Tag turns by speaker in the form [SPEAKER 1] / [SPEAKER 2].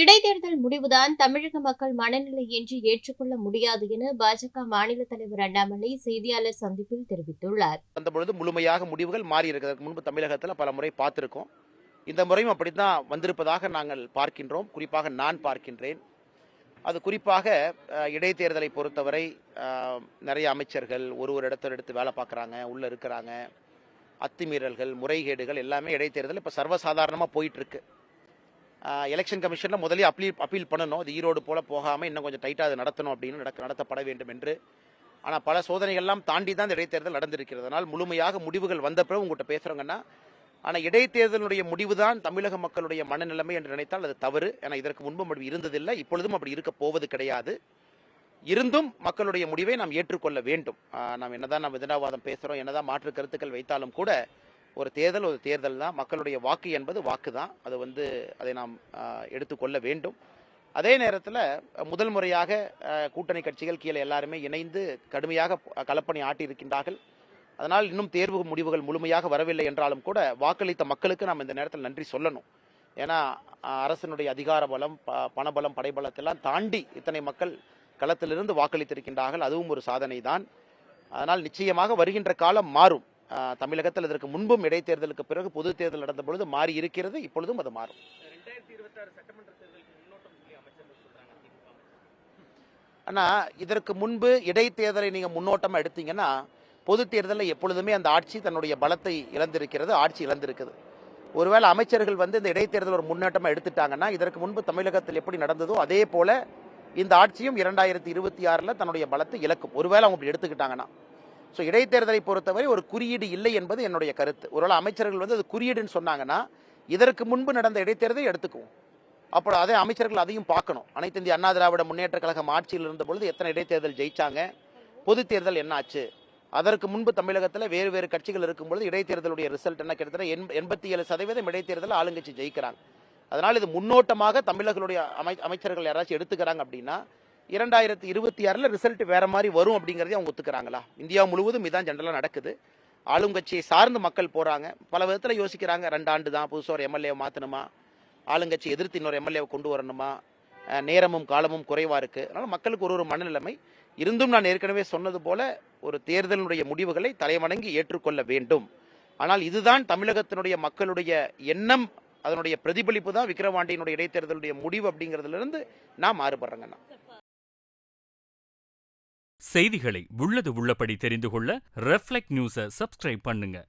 [SPEAKER 1] இடைத்தேர்தல் முடிவுதான் தமிழக மக்கள் மனநிலை என்று ஏற்றுக்கொள்ள முடியாது என பாஜக மாநில தலைவர் அண்ணாமலை செய்தியாளர் சந்திப்பில் தெரிவித்துள்ளார்.
[SPEAKER 2] வந்தபொழுது முழுமையாக முடிவுகள் மாறி இருக்கிறதுக்கு முன்பு தமிழகத்தில் பல முறை பார்த்திருக்கோம். இந்த முறையும் அப்படித்தான் வந்திருப்பதாக நாங்கள் பார்க்கின்றோம். குறிப்பாக நான் பார்க்கின்றேன். அது குறிப்பாக இடைத்தேர்தலை பொறுத்தவரை நிறைய அமைச்சர்கள் ஒரு இடத்துல எடுத்து வேலை பார்க்குறாங்க, உள்ள இருக்கிறாங்க. அத்துமீறல்கள், முறைகேடுகள் எல்லாமே இடைத்தேர்தல் இப்போ சர்வசாதாரணமாக போயிட்டு இருக்கு. எலெக்ஷன் கமிஷனில் முதலே அப்பீல் பண்ணணும். இது ஈரோடு போல போகாமல் இன்னும் கொஞ்சம் டைட்டாக அது நடத்தணும் அப்படின்னு நடத்தப்பட வேண்டும் என்று. ஆனால் பல சோதனைகள்லாம் தாண்டி தான் இந்த இடைத்தேர்தல் நடந்திருக்கிறது. அதனால் முழுமையாக முடிவுகள் வந்த பிறகு உங்கள்கிட்ட பேசுகிறோங்கன்னா, ஆனால் இடைத்தேர்தலுடைய முடிவு தான் தமிழக மக்களுடைய மனநிலைமை என்று நினைத்தால் அது தவறு. ஏன்னா இதற்கு முன்பும் அப்படி இருந்ததில்லை, இப்பொழுதும் அப்படி இருக்க போவது கிடையாது. இருந்தும் மக்களுடைய முடிவை நாம் ஏற்றுக்கொள்ள வேண்டும். நாம் என்னதான் நாம் விதண்டாவாதம் பேசுகிறோம், என்னதான் மாற்று கருத்துக்கள் வைத்தாலும் கூட ஒரு தேர்தல் தான். மக்களுடைய வாக்கு என்பது வாக்கு தான். அதை நாம் எடுத்துக்கொள்ள வேண்டும். அதே நேரத்தில் முதல் முறையாக கூட்டணி கட்சிகள் கீழே எல்லாருமே இணைந்து கடுமையாக களப்பணி ஆட்டியிருக்கின்றார்கள். அதனால் இன்னும் தேர்வு முடிவுகள் முழுமையாக வரவில்லை என்றாலும் கூட வாக்களித்த மக்களுக்கு நாம் இந்த நேரத்தில் நன்றி சொல்லணும். ஏன்னா அரசினுடைய அதிகார பலம், பணபலம், படைபலத்தெல்லாம் தாண்டி இத்தனை மக்கள் களத்திலிருந்து வாக்களித்திருக்கின்றார்கள். அதுவும் ஒரு சாதனை தான். அதனால் நிச்சயமாக வருகின்ற காலம் மாறும். தமிழகத்தில் இதற்கு முன்பும் இடைத்தேர்தலுக்கு பிறகு பொது தேர்தல் நடந்த பொழுது மாறி இருக்கிறது. இப்பொழுதும் அது மாறும். ஆனா இதற்கு முன்பு இடைத்தேர்தலை நீங்க முன்னோட்டமா எடுத்தீங்கன்னா, பொது தேர்தலில் எப்பொழுதுமே அந்த ஆட்சி தன்னுடைய பலத்தை இழந்திருக்கிறது, ஆட்சி இழந்திருக்குது. ஒருவேளை அமைச்சர்கள் இந்த இடைத்தேர்தல் ஒரு முன்னோட்டமா எடுத்துட்டாங்கன்னா, இதற்கு முன்பு தமிழகத்தில் எப்படி நடந்ததோ அதே போல இந்த ஆட்சியும் 2026 தன்னுடைய பலத்தை இழக்கும். ஒருவேளை அவங்க அப்படி எடுத்துக்கிட்டாங்கன்னா. ஸோ இடைத்தேர்தலை பொறுத்தவரை ஒரு குறியீடு இல்லை என்பது என்னுடைய கருத்து. ஒருவேளை அமைச்சர்கள் அது குறியீடுன்னு சொன்னாங்கன்னா, இதற்கு முன்பு நடந்த இடைத்தேர்தலை எடுத்துக்குவோம். அப்போ அதே அமைச்சர்கள் அதையும் பார்க்கணும். அனைத்து இந்திய அண்ணா திராவிட முன்னேற்ற கழகம் ஆட்சியில் இருந்த பொழுது எத்தனை இடைத்தேர்தல் ஜெயிச்சாங்க, பொது தேர்தல் என்ன ஆச்சு, அதற்கு முன்பு தமிழகத்தில் வேறு வேறு கட்சிகள் இருக்கும்பொழுது இடைத்தேர்தலுடைய ரிசல்ட் என்ன, கிட்டத்தட்ட 87% இடைத்தேர்தல் ஆளுங்கட்சி ஜெயிக்கிறாங்க. அதனால் இது முன்னோட்டமாக தமிழர்களுடைய அமைச்சர்கள் யாராச்சும் எடுத்துக்கிறாங்க அப்படின்னா 2026 ரிசல்ட் வேற மாதிரி வரும் அப்படிங்கறதே அவங்க ஒத்துக்கிறாங்களா? இந்தியா முழுவதும் இதான் ஜெனரலா நடக்குது. ஆளுங்கட்சியை சார்ந்து மக்கள் போறாங்க. பல விதத்துல யோசிக்கிறாங்க. 2 ஆண்டு தான், புதுசா ஒரு எம்எல்ஏ மாத்தணுமா, ஆளுங்கட்சி எதிர்த்து இன்னொரு எம்எல்ஏவை கொண்டு வரணுமா, நேரமும் காலமும் குறைவா இருக்கு. அதனால மக்களுக்கு ஒரு மனநிலைமை இருந்தும் நான் ஏற்கனவே சொன்னது போல ஒரு தேர்தலுடைய முடிவுகளை தலைவணங்கி ஏற்றுக்கொள்ள வேண்டும். ஆனால் இதுதான் தமிழகத்தினுடைய மக்களுடைய எண்ணம், அதனுடைய பிரதிபலிப்பு தான் விக்கிரவாண்டியினுடைய இடைத்தேர்தலுடைய முடிவு அப்படிங்கிறதுல இருந்து நான் மாறுபடுறேங்கண்ணா.
[SPEAKER 3] செய்திகளை உள்ளது உள்ளபடி தெரிந்து கொள்ள ரெஃப்ளெக்ட் நியூஸை சப்ஸ்கிரைப் பண்ணுங்க.